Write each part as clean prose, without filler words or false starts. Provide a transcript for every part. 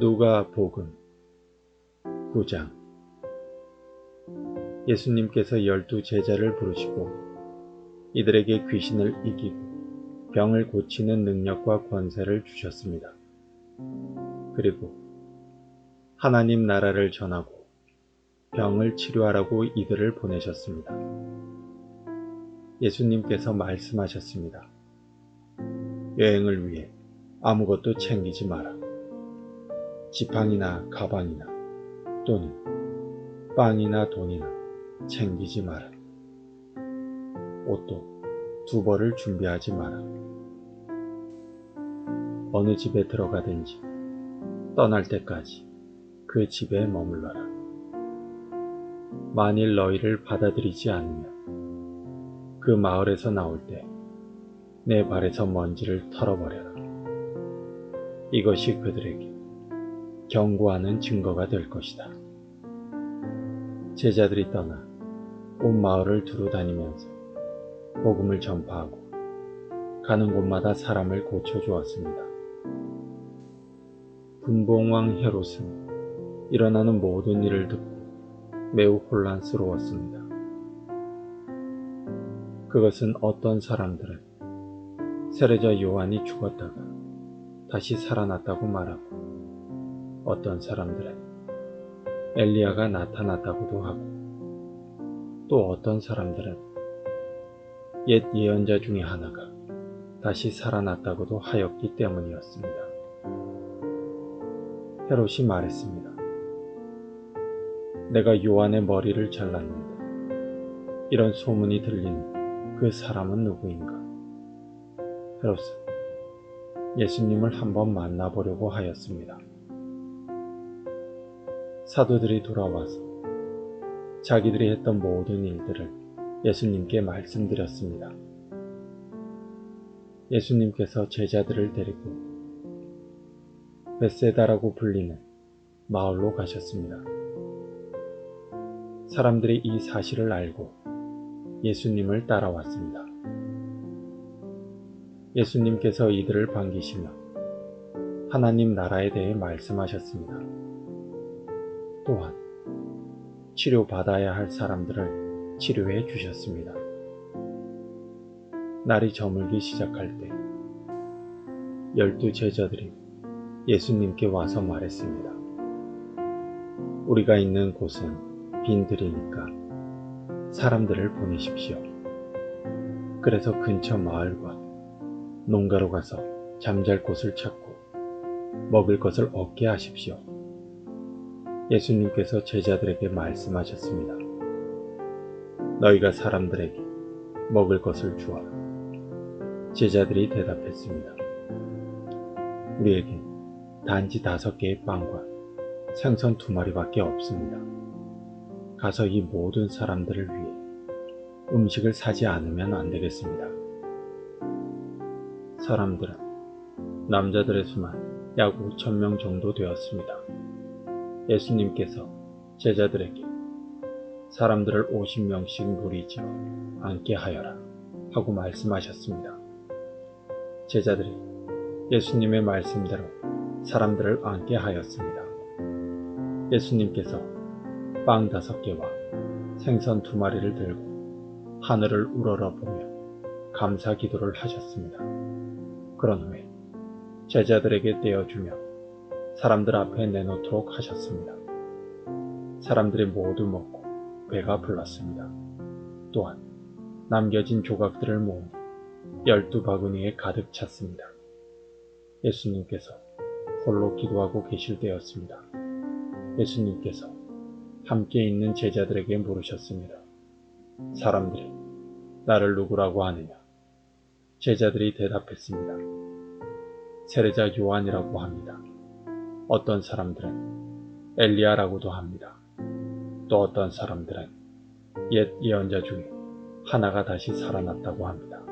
누가복음 9장. 예수님께서 12 제자를 부르시고 이들에게 귀신을 이기고 병을 고치는 능력과 권세를 주셨습니다. 그리고 하나님 나라를 전하고 병을 치료하라고 이들을 보내셨습니다. 예수님께서 말씀하셨습니다. 여행을 위해 아무것도 챙기지 마라. 지팡이나 가방이나 또는 빵이나 돈이나 챙기지 마라. 옷도 2벌을 준비하지 마라. 어느 집에 들어가든지 떠날 때까지 그 집에 머물러라. 만일 너희를 받아들이지 않으면 그 마을에서 나올 때 내 발에서 먼지를 털어버려라. 이것이 그들에게 경고하는 증거가 될 것이다. 제자들이 떠나 온 마을을 두루 다니면서 복음을 전파하고 가는 곳마다 사람을 고쳐주었습니다. 분봉왕 헤롯은 일어나는 모든 일을 듣고 매우 혼란스러웠습니다. 그것은 어떤 사람들은 세례자 요한이 죽었다가 다시 살아났다고 말하고, 어떤 사람들은 엘리야가 나타났다고도 하고, 또 어떤 사람들은 옛 예언자 중에 하나가 다시 살아났다고도 하였기 때문이었습니다. 헤롯이 말했습니다. 내가 요한의 머리를 잘랐는데 이런 소문이 들리는 그 사람은 누구인가? 헤롯은 예수님을 한번 만나보려고 하였습니다. 사도들이 돌아와서 자기들이 했던 모든 일들을 예수님께 말씀드렸습니다. 예수님께서 제자들을 데리고 벳세다라고 불리는 마을로 가셨습니다. 사람들이 이 사실을 알고 예수님을 따라왔습니다. 예수님께서 이들을 반기시며 하나님 나라에 대해 말씀하셨습니다. 또한 치료받아야 할 사람들을 치료해 주셨습니다. 날이 저물기 시작할 때 12 제자들이 예수님께 와서 말했습니다. 우리가 있는 곳은 빈들이니까 사람들을 보내십시오. 그래서 근처 마을과 농가로 가서 잠잘 곳을 찾고 먹을 것을 얻게 하십시오. 예수님께서 제자들에게 말씀하셨습니다. 너희가 사람들에게 먹을 것을 주어라. 제자들이 대답했습니다. 우리에게 단지 5개의 빵과 생선 2마리밖에 없습니다. 가서 이 모든 사람들을 위해 음식을 사지 않으면 안 되겠습니다. 사람들은 남자들의 수만 약 5,000명 정도 되었습니다. 예수님께서 제자들에게 사람들을 50명씩 무리지어 앉게 하여라 하고 말씀하셨습니다. 제자들이 예수님의 말씀대로 사람들을 앉게 하였습니다. 예수님께서 빵 5개와 생선 2마리를 들고 하늘을 우러러보며 감사 기도를 하셨습니다. 그런 후에 제자들에게 떼어주며 사람들 앞에 내놓도록 하셨습니다. 사람들이 모두 먹고 배가 불렀습니다. 또한 남겨진 조각들을 모으니 12바구니에 가득 찼습니다. 예수님께서 홀로 기도하고 계실 때였습니다. 예수님께서 함께 있는 제자들에게 물으셨습니다. 사람들이 나를 누구라고 하느냐? 제자들이 대답했습니다. 세례자 요한이라고 합니다. 어떤 사람들은 엘리야라고도 합니다. 또 어떤 사람들은 옛 예언자 중에 하나가 다시 살아났다고 합니다.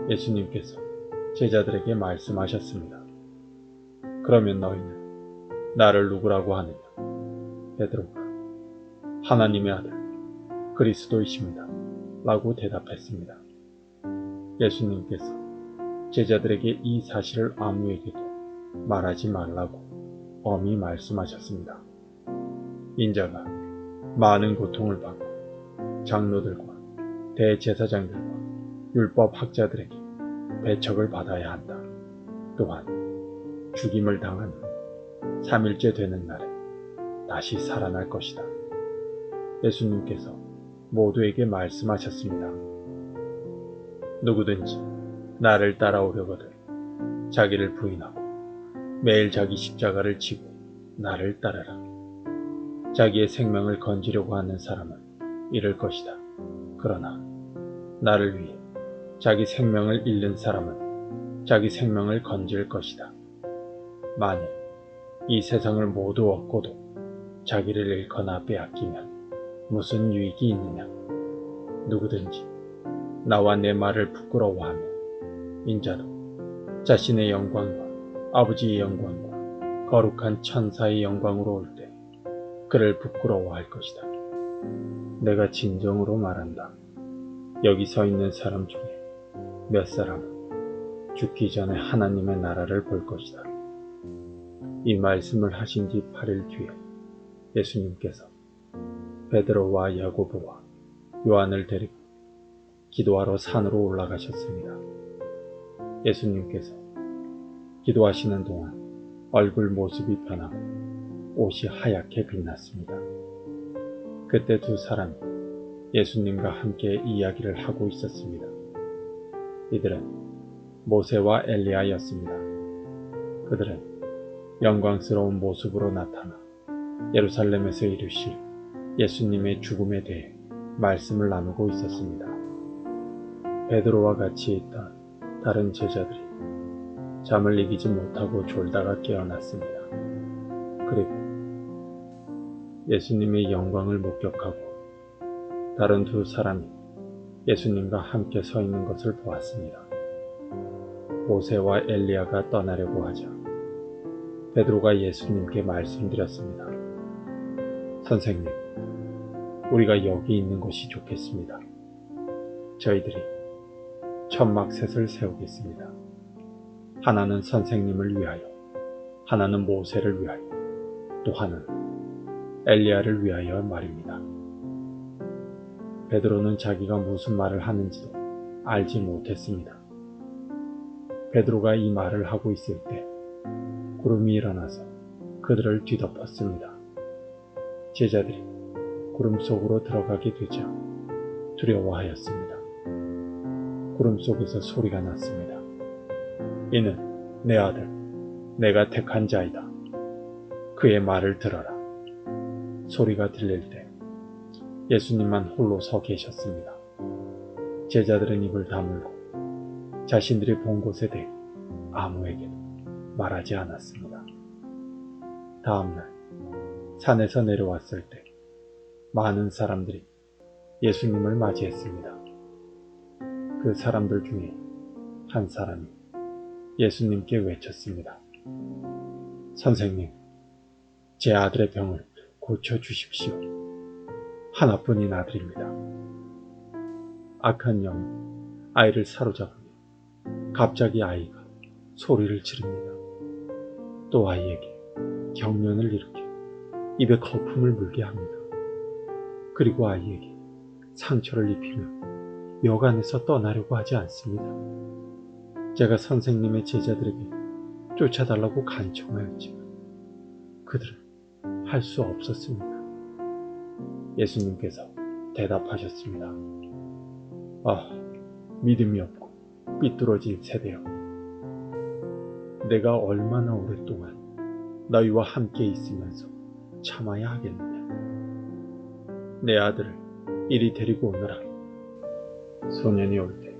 예수님께서 제자들에게 말씀하셨습니다. 그러면 너희는 나를 누구라고 하느냐? 베드로가 하나님의 아들 그리스도이십니다 라고 대답했습니다. 예수님께서 제자들에게 이 사실을 아무에게도 말하지 말라고 엄히 말씀하셨습니다. 인자가 많은 고통을 받고 장로들과 대제사장들과 율법학자들에게 배척을 받아야 한다. 또한 죽임을 당한 후 3일째 되는 날에 다시 살아날 것이다. 예수님께서 모두에게 말씀하셨습니다. 누구든지 나를 따라오려거든 자기를 부인하고 매일 자기 십자가를 지고 나를 따르라. 자기의 생명을 건지려고 하는 사람은 잃을 것이다. 그러나 나를 위해 자기 생명을 잃는 사람은 자기 생명을 건질 것이다. 만일 이 세상을 모두 얻고도 자기를 잃거나 빼앗기면 무슨 유익이 있느냐? 누구든지 나와 내 말을 부끄러워하며 인자도 자신의 영광과 아버지의 영광과 거룩한 천사의 영광으로 올 때 그를 부끄러워할 것이다. 내가 진정으로 말한다. 여기 서 있는 사람 중에 몇 사람은 죽기 전에 하나님의 나라를 볼 것이다. 이 말씀을 하신 지 8일 뒤에 예수님께서 베드로와 야고보와 요한을 데리고 기도하러 산으로 올라가셨습니다. 예수님께서 기도하시는 동안 얼굴 모습이 변하고 옷이 하얗게 빛났습니다. 그때 두 사람이 예수님과 함께 이야기를 하고 있었습니다. 이들은 모세와 엘리야였습니다. 그들은 영광스러운 모습으로 나타나 예루살렘에서 이루실 예수님의 죽음에 대해 말씀을 나누고 있었습니다. 베드로와 같이 있던 다른 제자들이 잠을 이기지 못하고 졸다가 깨어났습니다. 그리고 예수님의 영광을 목격하고 다른 두 사람이 예수님과 함께 서 있는 것을 보았습니다. 모세와 엘리야가 떠나려고 하자 베드로가 예수님께 말씀드렸습니다. 선생님, 우리가 여기 있는 것이 좋겠습니다. 저희들이 천막셋을 세우겠습니다. 하나는 선생님을 위하여, 하나는 모세를 위하여, 또 하나는 엘리야를 위하여 말입니다. 베드로는 자기가 무슨 말을 하는지도 알지 못했습니다. 베드로가 이 말을 하고 있을 때 구름이 일어나서 그들을 뒤덮었습니다. 제자들이 구름 속으로 들어가게 되자 두려워하였습니다. 구름 속에서 소리가 났습니다. 이는 내 아들, 내가 택한 자이다. 그의 말을 들어라. 소리가 들릴 때 예수님만 홀로 서 계셨습니다. 제자들은 입을 다물고 자신들이 본 곳에 대해 아무에게도 말하지 않았습니다. 다음날 산에서 내려왔을 때 많은 사람들이 예수님을 맞이했습니다. 그 사람들 중에 한 사람이 예수님께 외쳤습니다. 선생님, 제 아들의 병을 고쳐주십시오. 하나뿐인 아들입니다. 악한 영이 아이를 사로잡으며 갑자기 아이가 소리를 지릅니다. 또 아이에게 경련을 일으켜 입에 거품을 물게 합니다. 그리고 아이에게 상처를 입히며 역 안에서 떠나려고 하지 않습니다. 제가 선생님의 제자들에게 쫓아달라고 간청하였지만 그들은 할 수 없었습니다. 예수님께서 대답하셨습니다. 아, 믿음이 없고 삐뚤어진 세대여. 내가 얼마나 오랫동안 너희와 함께 있으면서 참아야 하겠느냐. 내 아들을 이리 데리고 오너라. 소년이 올 때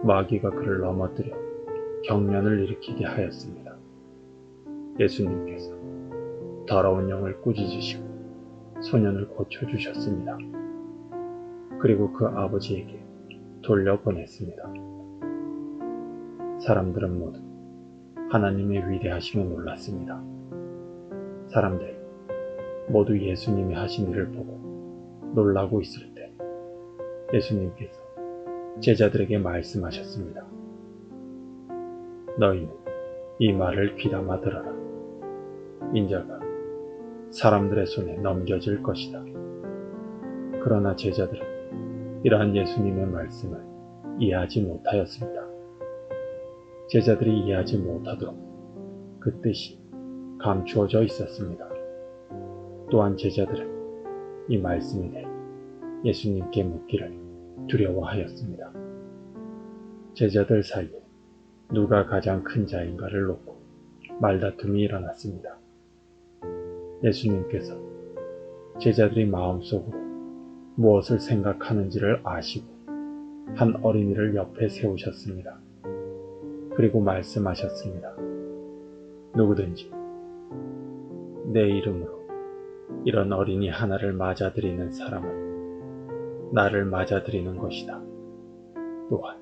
마귀가 그를 넘어뜨려 경련을 일으키게 하였습니다. 예수님께서 더러운 영을 꾸짖으시고 소년을 고쳐주셨습니다. 그리고 그 아버지에게 돌려보냈습니다. 사람들은 모두 하나님의 위대하심에 놀랐습니다. 사람들이 모두 예수님이 하신 일을 보고 놀라고 있을 때 예수님께서 제자들에게 말씀하셨습니다. 너희는 이 말을 귀담아 들어라. 인자가 사람들의 손에 넘겨질 것이다. 그러나 제자들은 이러한 예수님의 말씀을 이해하지 못하였습니다. 제자들이 이해하지 못하도록 그 뜻이 감추어져 있었습니다. 또한 제자들은 이 말씀에 대해 예수님께 묻기를 두려워하였습니다. 제자들 사이에 누가 가장 큰 자인가를 놓고 말다툼이 일어났습니다. 예수님께서 제자들이 마음속으로 무엇을 생각하는지를 아시고 한 어린이를 옆에 세우셨습니다. 그리고 말씀하셨습니다. 누구든지 내 이름으로 이런 어린이 하나를 맞아들이는 사람은 나를 맞아들이는 것이다. 또한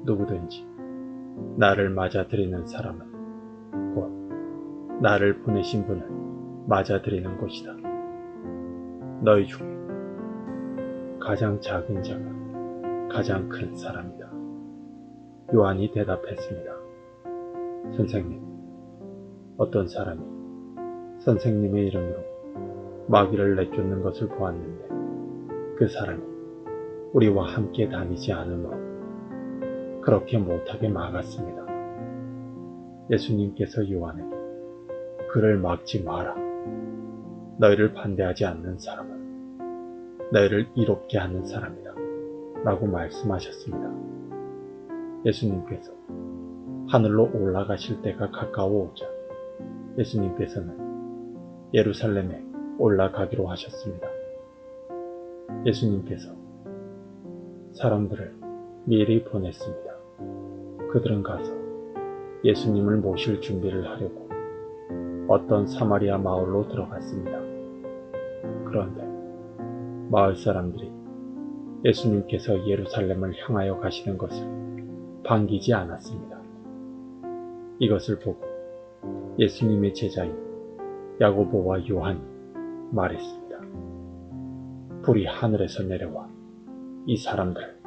누구든지 나를 맞아들이는 사람은 곧 나를 보내신 분을 맞아들이는 것이다. 너희 중에 가장 작은 자가 가장 큰 사람이다. 요한이 대답했습니다. 선생님, 어떤 사람이 선생님의 이름으로 마귀를 내쫓는 것을 보았는데 그 사람이 우리와 함께 다니지 않으므로 그렇게 못하게 막았습니다. 예수님께서 요한에게 그를 막지 마라. 너희를 반대하지 않는 사람은 너희를 이롭게 하는 사람이다. 라고 말씀하셨습니다. 예수님께서 하늘로 올라가실 때가 가까워오자 예수님께서는 예루살렘에 올라가기로 하셨습니다. 예수님께서 사람들을 미리 보냈습니다. 그들은 가서 예수님을 모실 준비를 하려고 어떤 사마리아 마을로 들어갔습니다. 그런데 마을 사람들이 예수님께서 예루살렘을 향하여 가시는 것을 반기지 않았습니다. 이것을 보고 예수님의 제자인 야고보와 요한이 말했습니다. 불이 하늘에서 내려와 이 사람들을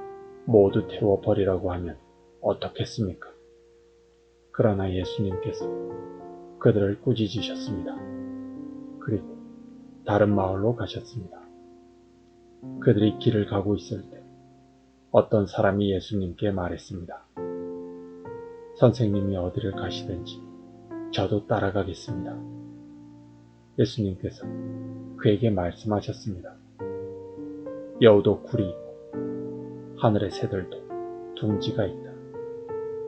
모두 태워버리라고 하면 어떻겠습니까? 그러나 예수님께서 그들을 꾸짖으셨습니다. 그리고 다른 마을로 가셨습니다. 그들이 길을 가고 있을 때 어떤 사람이 예수님께 말했습니다. 선생님이 어디를 가시든지 저도 따라가겠습니다. 예수님께서 그에게 말씀하셨습니다. 여우도 굴이 있고 하늘의 새들도 둥지가 있다.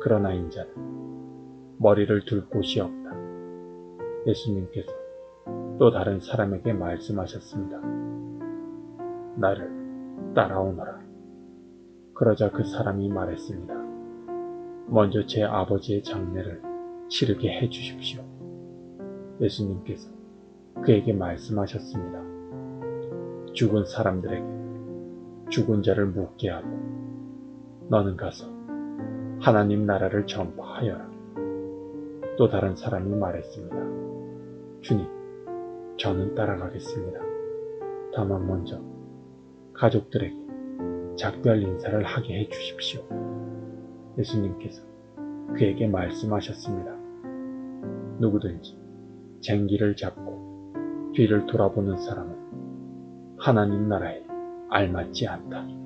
그러나 인자는 머리를 둘 곳이 없다. 예수님께서 또 다른 사람에게 말씀하셨습니다. 나를 따라오너라. 그러자 그 사람이 말했습니다. 먼저 제 아버지의 장례를 치르게 해주십시오. 예수님께서 그에게 말씀하셨습니다. 죽은 사람들에게 죽은 자를 묻게 하고 너는 가서 하나님 나라를 전파하여라. 또 다른 사람이 말했습니다. 주님, 저는 따라가겠습니다. 다만 먼저 가족들에게 작별 인사를 하게 해주십시오. 예수님께서 그에게 말씀하셨습니다. 누구든지 쟁기를 잡고 뒤를 돌아보는 사람은 하나님 나라에 알맞지 않다.